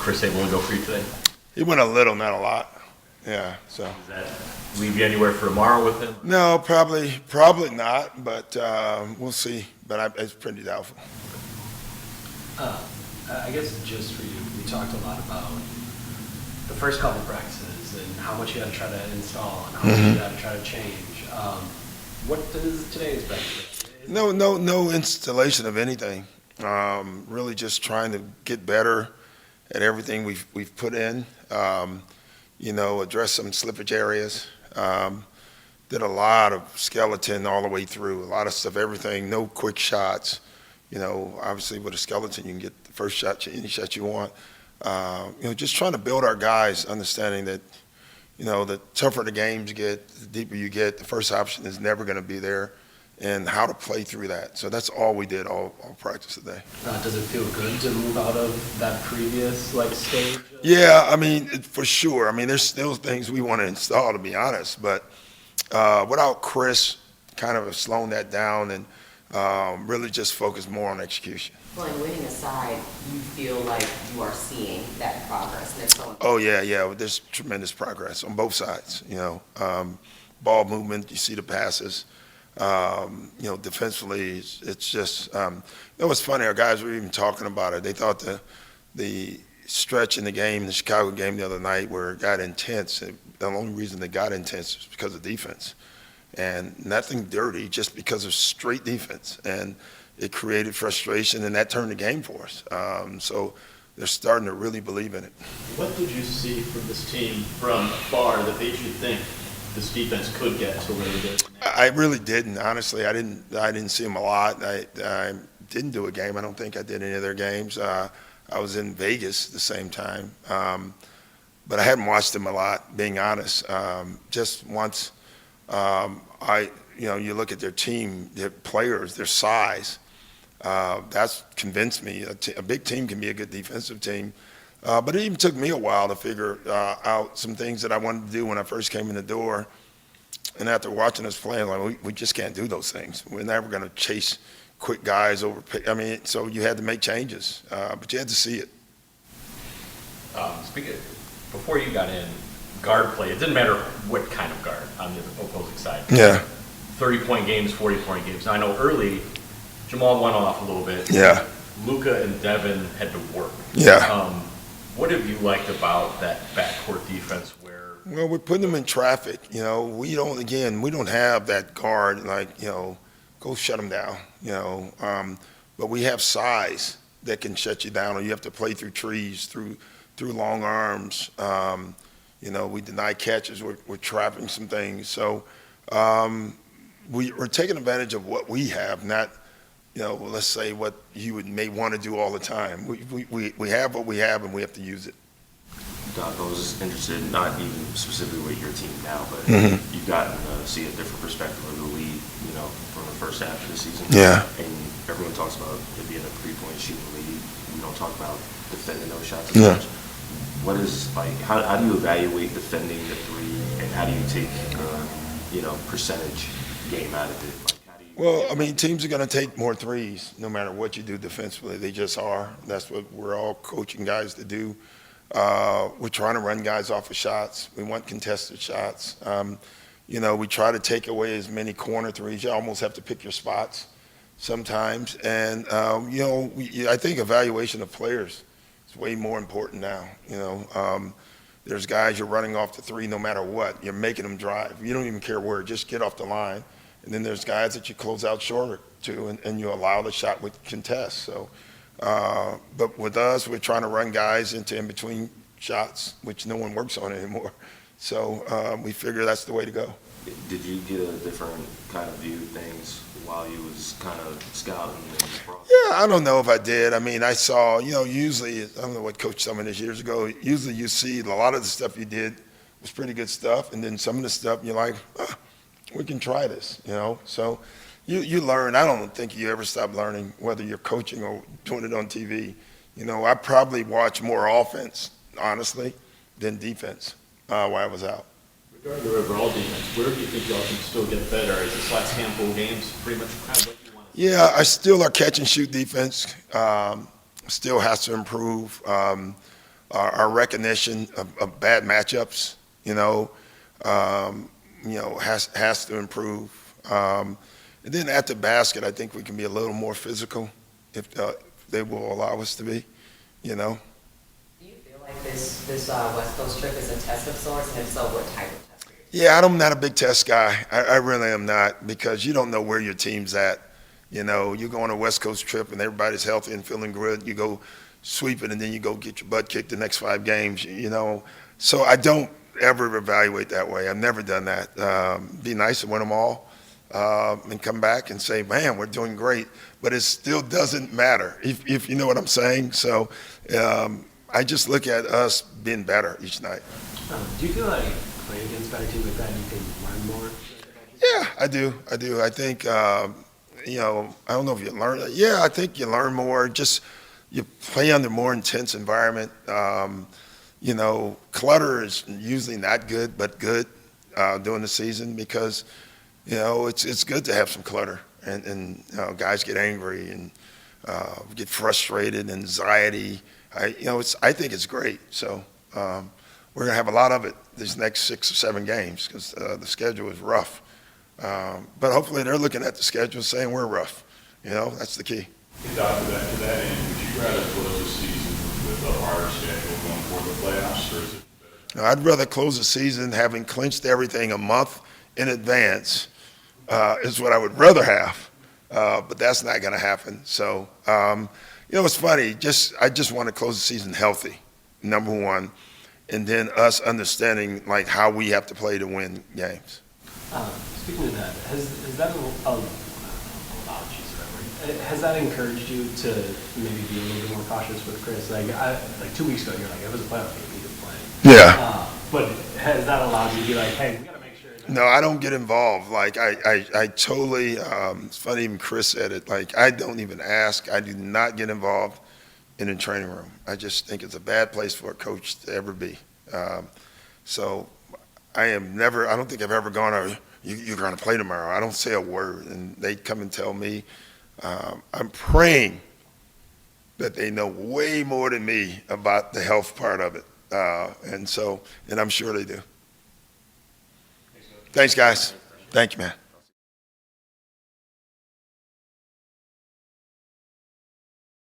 Chris able to go for you today? He went a little, not a lot. Yeah, so. Does that leave you anywhere for tomorrow with him? No, probably not, but we'll see. But it's pretty doubtful. I guess just for you, we talked a lot about the first couple practices and how much you had to try to install and how much you had to try to change. What does today's practice? No installation of anything. Really just trying to get better at everything we've put in. Address some slippage areas. Did a lot of skeleton all the way through, a lot of stuff, everything, no quick shots. Obviously with a skeleton, you can get the first shot, any shot you want. Just trying to build our guys, understanding that, the tougher the games get, the deeper you get, the first option is never going to be there, and how to play through that. So that's all we did all practice today. Does it feel good to move out of that previous stage? Yeah, for sure. There's still things we want to install, to be honest, but without Chris kind of slowing that down and really just focus more on execution. Well, and winning aside, you feel like you are seeing that progress, and it's so important. Oh yeah. There's tremendous progress on both sides. Ball movement, you see the passes. Defensively, it's just. It was funny. Our guys were even talking about it. They thought the stretch in the game, the Chicago game the other night, where it got intense. The only reason it got intense was because of defense, and nothing dirty, just because of straight defense. And it created frustration, and that turned the game for us. So they're starting to really believe in it. What did you see from this team from afar that made you think this defense could get to where it is? I really didn't, honestly. I didn't see them a lot. I didn't do a game. I don't think I did any of their games. I was in Vegas at the same time, but I hadn't watched them a lot, being honest. Just once, you look at their team, their players, their size. That's convinced me a big team can be a good defensive team. But it even took me a while to figure out some things that I wanted to do when I first came in the door. And after watching us play, I'm like, we just can't do those things. We're never going to chase quick guys over. So you had to make changes, but you had to see it. Before you got in, guard play, it didn't matter what kind of guard on the opposing side. Yeah. 30-point games, 40-point games. Now, I know early, Jamal went off a little bit. Yeah. Luka and Devin had to work. Yeah. What have you liked about that backcourt defense where? Well, we're putting them in traffic. We don't have that guard, go shut them down, but we have size that can shut you down, or you have to play through trees, through long arms. We deny catches, we're trapping some things. So we're taking advantage of what we have, not, let's say what you may want to do all the time. We have what we have, and we have to use it. Doc, I was interested, not even specifically with your team now, but you've gotten to see a different perspective of the league, from the first half of the season. Yeah. And everyone talks about it being a three-point shooting league. We don't talk about defending those shots as much. What is, how do you evaluate defending the three, and how do you take, percentage game out of it? Well, teams are going to take more threes no matter what you do defensively. They just are. That's what we're all coaching guys to do. We're trying to run guys off of shots. We want contested shots. We try to take away as many corner threes. You almost have to pick your spots sometimes. And, I think evaluation of players is way more important now. There's guys you're running off the three no matter what. You're making them drive. You don't even care where. Just get off the line. And then there's guys that you close out shorter to, and you allow the shot with contest. So, but with us, we're trying to run guys into in-between shots, which no one works on anymore. So we figure that's the way to go. Did you get a different kind of view of things while you was kind of scouting in this process? Yeah, I don't know if I did. I saw, usually, I don't know what Coach told me this years ago, usually you see a lot of the stuff you did was pretty good stuff, and then some of the stuff you're like, we can try this, So you learn. I don't think you ever stop learning, whether you're coaching or doing it on TV. I probably watch more offense, honestly, than defense while I was out. Regarding your overall defense, where do you think y'all can still get better? Is this last handful of games pretty much kind of what you want to see? Yeah, our catch and shoot defense still has to improve. our recognition of bad matchups, has to improve. And then at the basket, I think we can be a little more physical if they will allow us to be, Do you feel like this West Coast trip is a test of sorts, and if so, what type of test? Yeah, I'm not a big test guy. I really am not, because you don't know where your team's at. You go on a West Coast trip and everybody's healthy and feeling good. You go sweep it and then you go get your butt kicked the next 5 games, So I don't ever evaluate that way. I've never done that. Be nice to win them all and come back and say, man, we're doing great. But it still doesn't matter, if you know what I'm saying. So I just look at us being better each night. Do you feel like playing against better teams like that, you can learn more? Yeah, I do. I think, I don't know if you learn. Yeah, I think you learn more. Just you play under more intense environment. Clutter is usually not good, but good during the season, because, it's good to have some clutter. And guys get angry and get frustrated, anxiety. I think it's great. So we're going to have a lot of it these next 6 or 7 games, because the schedule is rough. But hopefully they're looking at the schedule saying we're rough. That's the key. To that end, would you rather close the season with a harder schedule going for the playoffs, or is it better? I'd rather close the season having clinched everything a month in advance is what I would rather have. But that's not going to happen. So, it's funny. I just want to close the season healthy, number one, and then us understanding like how we have to play to win games. Speaking of that, has that encouraged you to maybe be a little bit more cautious with Chris? Like 2 weeks ago, you're like, it was a playoff game, he could play. Yeah. But has that allowed you to be like, hey, we got to make sure? No, I don't get involved. Like I totally. It's funny, even Chris said it. Like, I don't even ask. I do not get involved in the training room. I just think it's a bad place for a coach to ever be. So I don't think I've ever gone, you're going to play tomorrow. I don't say a word, and they come and tell me. I'm praying that they know way more than me about the health part of it. And I'm sure they do. Thanks, guys. Thank you, man.